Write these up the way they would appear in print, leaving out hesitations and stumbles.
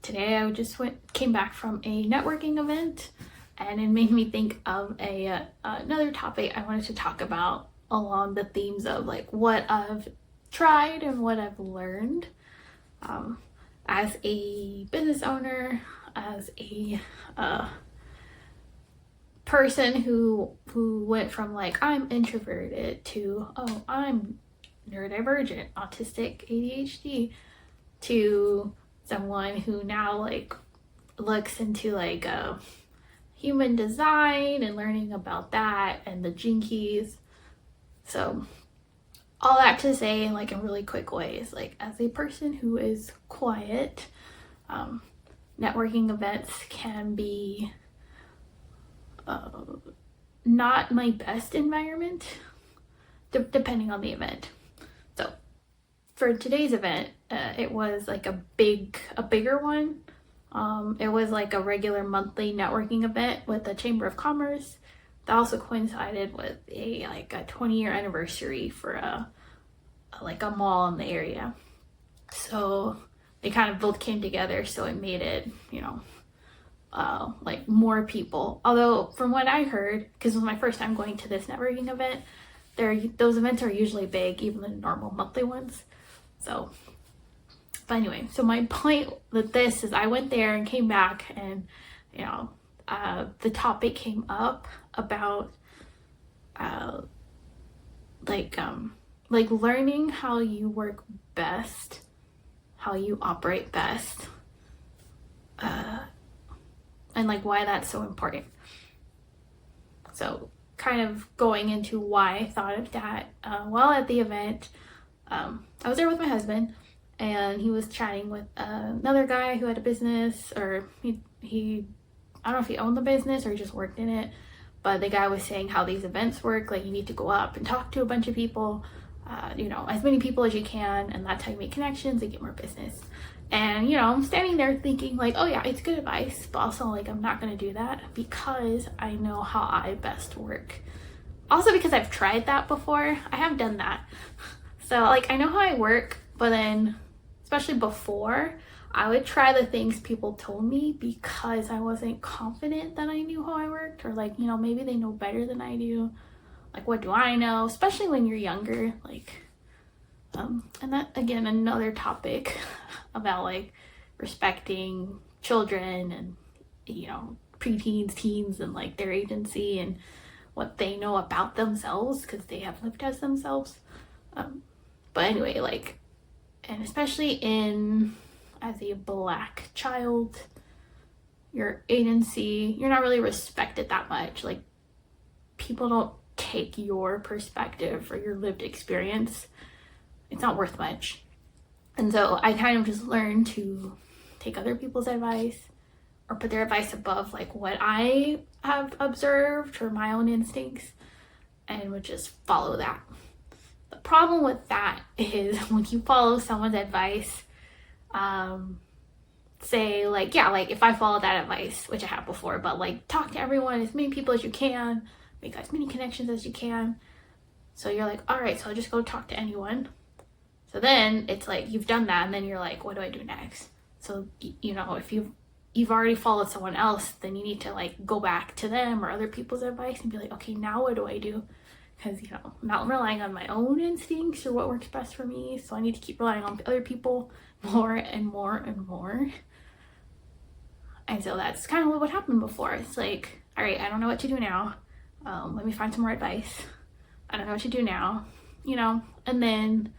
today I just came back from a networking event, and it made me think of another topic I wanted to talk about along the themes of like what I've tried and what I've learned as a business owner, as a person who went from like I'm introverted to I'm neurodivergent, autistic, ADHD, to someone who now like looks into like human design and learning about that and the gene keys. So all that to say, like in really quick ways, like as a person who is quiet, networking events can be not my best environment, depending on the event. So for today's event, it was like a bigger one. It was like a regular monthly networking event with the Chamber of Commerce. That also coincided with a 20-year anniversary for a mall in the area. So they kind of both came together, so it made it, like more people. Although from what I heard, because it was my first time going to this networking event, those events are usually big, even the normal monthly ones. So, but anyway, so my point with this is I went there and came back, and the topic came up about like learning how you work best, how you operate best, and like why that's so important. So kind of going into why I thought of that. While at the event, I was there with my husband, and he was chatting with another guy who had a business, or he I don't know if he owned the business or he just worked in it, but the guy was saying how these events work. Like you need to go up and talk to a bunch of people, as many people as you can, and that's how you make connections and get more business. And I'm standing there thinking like, oh yeah, it's good advice, but also like I'm not gonna do that because I know how I best work. Also because I've tried that before. I have done that. So like I know how I work, but then especially before, I would try the things people told me because I wasn't confident that I knew how I worked, or like, maybe they know better than I do. Like, what do I know? Especially when you're younger, like, and that, again, another topic about like respecting children and, preteens, teens, and like their agency and what they know about themselves because they have lived as themselves. But anyway, like, and especially as a Black child, your agency, you're not really respected that much. Like, people don't take your perspective or your lived experience. It's not worth much. And so I kind of just learned to take other people's advice or put their advice above like what I have observed or my own instincts, and would just follow that. The problem with that is when you follow someone's advice, say like, yeah, like if I follow that advice, which I have before, but like talk to everyone, as many people as you can, make as many connections as you can. So you're like, all right, so I'll just go talk to anyone. So then it's like you've done that, and then you're like, what do I do next? So if you've already followed someone else, then you need to like go back to them or other people's advice and be like, okay, now what do I do? Because I'm not relying on my own instincts or what works best for me, so I need to keep relying on other people more and more and more. And so that's kind of what happened before. It's like, all right, I don't know what to do now. Let me find some more advice. I don't know what to do now, and then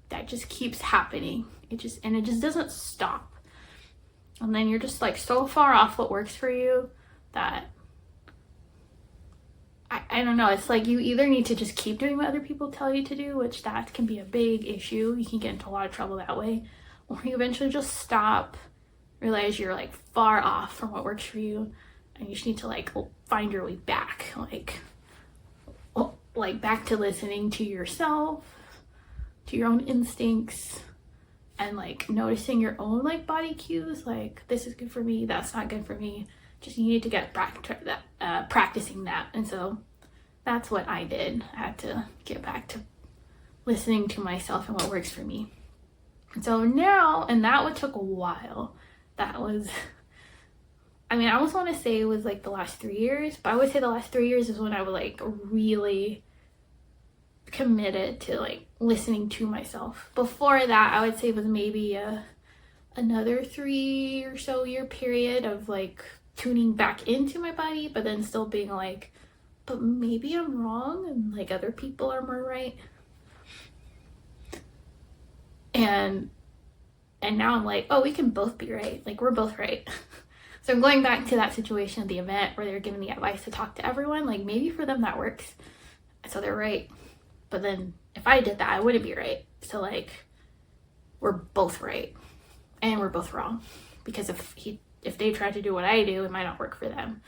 that just keeps happening. It just doesn't stop. And then you're just like so far off what works for you that I don't know. It's like you either need to just keep doing what other people tell you to do, which that can be a big issue. You can get into a lot of trouble that way. Or you eventually just stop, realize you're like far off from what works for you, and you just need to like find your way back. Like back to listening to yourself, to your own instincts, and like noticing your own like body cues, like this is good for me, that's not good for me. Just you need to get back to that, practicing that. And so that's what I did. I had to get back to listening to myself and what works for me. So now, and that took a while. That was, I mean, I almost want to say it was like the last 3 years, but I would say the last 3 years is when I was like really committed to like listening to myself. Before that, I would say it was maybe another 3 or so year period of like tuning back into my body, but then still being like, but maybe I'm wrong and like other people are more right. And now I'm like, oh, we can both be right. Like, we're both right. So I'm going back to that situation at the event where they're giving me advice to talk to everyone. Like, maybe for them that works. So they're right. But then if I did that, I wouldn't be right. So like, we're both right and we're both wrong. Because if they try to do what I do, it might not work for them.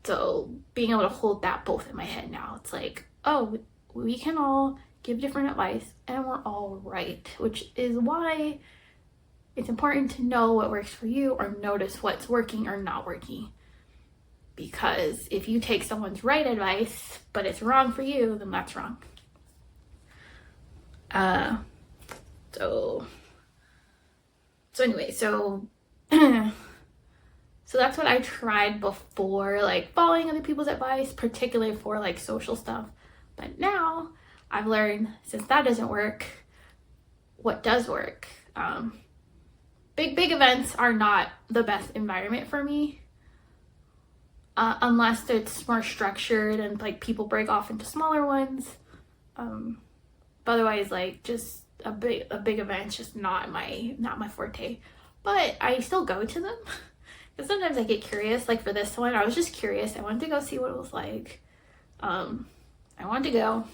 So being able to hold that both in my head now, it's like, oh, we can all give different advice and we're all right, which is why it's important to know what works for you or notice what's working or not working. Because if you take someone's right advice but it's wrong for you, then that's wrong. So anyway, so that's what I tried before, like following other people's advice, particularly for like social stuff. But now I've learned, since that doesn't work, what does work. Big events are not the best environment for me, unless it's more structured and like people break off into smaller ones. But otherwise, like just a big event's just not my forte. But I still go to them because sometimes I get curious. Like for this one, I was just curious. I wanted to go see what it was like. I wanted to go.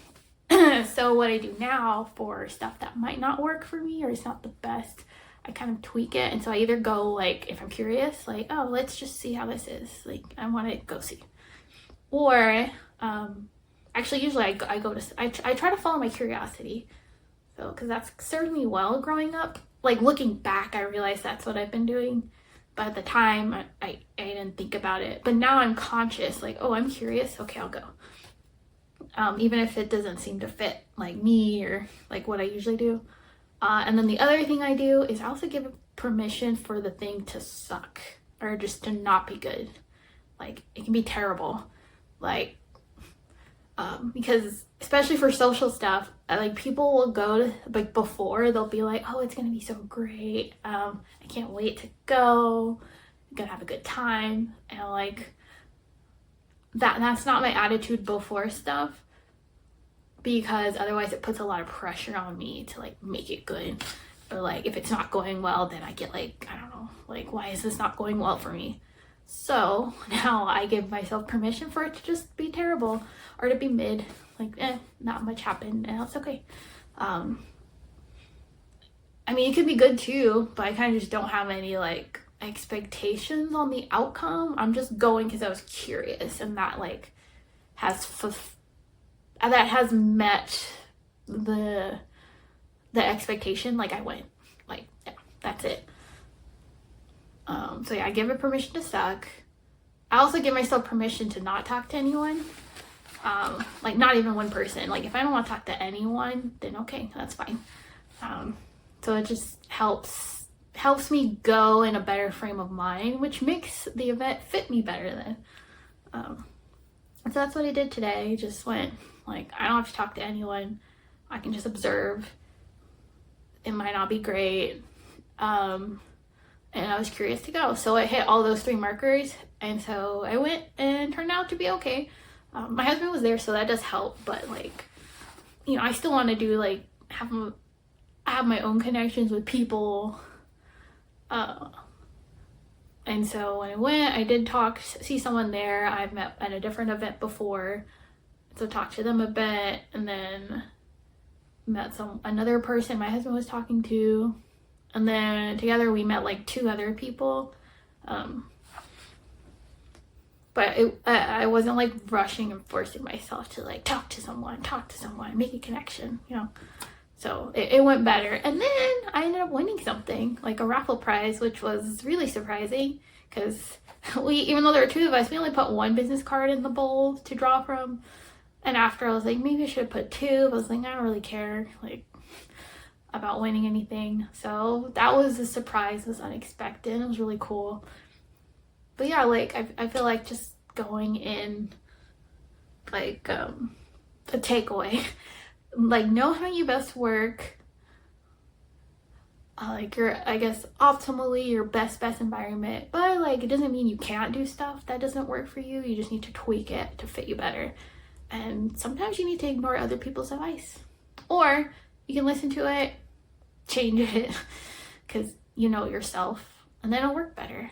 So what I do now for stuff that might not work for me or it's not the best, I kind of tweak it. And so I either go like, if I'm curious, like, oh, let's just see how this is. Like, I want to go see. Or actually, usually I try to follow my curiosity. So, because that's served me well growing up. Like looking back, I realized that's what I've been doing. But at the time, I didn't think about it. But now I'm conscious, like, oh, I'm curious. Okay, I'll go. Even if it doesn't seem to fit like me or like what I usually do. And then the other thing I do is I also give permission for the thing to suck or just to not be good. Like it can be terrible. Like, because especially for social stuff, like people will go to like before they'll be like, oh, it's going to be so great. I can't wait to go. I'm going to have a good time. And like, that's not my attitude before stuff, because otherwise it puts a lot of pressure on me to like make it good. Or like if it's not going well, then I get like, I don't know, like why is this not going well for me? So now I give myself permission for it to just be terrible or to be mid, like not much happened and it's okay. I mean, it could be good too, but I kind of just don't have any like expectations on the outcome. I'm just going because I was curious, and that like that has met the expectation. Like I went, like yeah, that's it. So yeah, I give it permission to suck. I also give myself permission to not talk to anyone. Like not even one person. Like if I don't want to talk to anyone, then okay, that's fine. So it just helps me go in a better frame of mind, which makes the event fit me better then. So that's what I did today. Just went like, I don't have to talk to anyone. I can just observe. It might not be great. And I was curious to go. So I hit all those 3 markers. And so I went and turned out to be okay. My husband was there, so that does help. But like, you know, I still want to do like, have my own connections with people. And so when I went, I did see someone there I've met at a different event before. So talked to them a bit, and then met another person my husband was talking to. And then together we met like 2 other people. But I wasn't like rushing and forcing myself to like talk to someone, make a connection, you know. So it went better. And then I ended up winning something, like a raffle prize, which was really surprising because even though there were 2 of us, we only put 1 business card in the bowl to draw from. And after I was like, maybe I should have put 2. I was like, I don't really care. Like, about winning anything. So that was a surprise, it was unexpected, it was really cool. But yeah, like I feel like just going in, like a takeaway, like know how you best work, like your, I guess optimally your best environment, but like it doesn't mean you can't do stuff that doesn't work for you. You just need to tweak it to fit you better. And sometimes you need to ignore other people's advice, or you can listen to it, change it, because you know yourself, and then it'll work better.